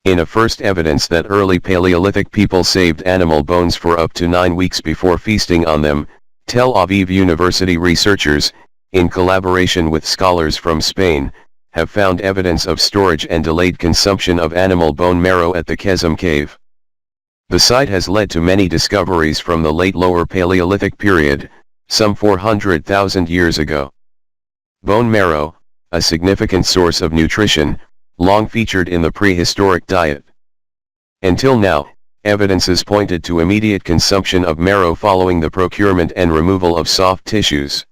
In a first evidence that early Paleolithic people saved animal bones for up to 9 weeks before feasting on them, Tel Aviv University researchers, in collaboration with scholars from Spain, have found evidence of storage and delayed consumption of animal bone marrow at the Qesem Cave. The site has led to many discoveries from the late Lower Paleolithic period, some 400,000 years ago. Bone marrow, a significant source of nutrition, long featured in the prehistoric diet. Until now, evidences pointed to immediate consumption of marrow following the procurement and removal of soft tissues.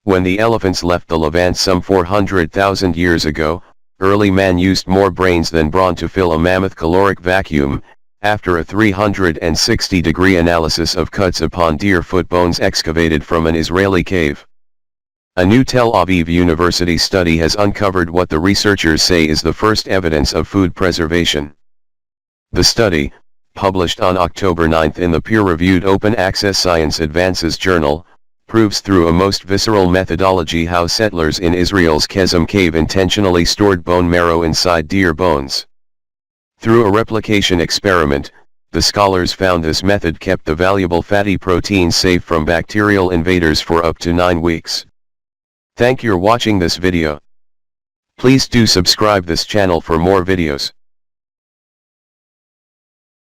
When the elephants left the Levant some 400,000 years ago, early man used more brains than brawn to fill a mammoth caloric vacuum, after a 360-degree analysis of cuts upon deer foot bones excavated from an Israeli cave. A new Tel Aviv University study has uncovered what the researchers say is the first evidence of food preservation. The study, published on October 9 in the peer-reviewed open-access Science Advances journal, proves through a most visceral methodology how settlers in Israel's Qesem Cave intentionally stored bone marrow inside deer bones. Through a replication experiment, the scholars found this method kept the valuable fatty proteins safe from bacterial invaders for up to 9 weeks. Thank you for watching this video. Please do subscribe this channel for more videos.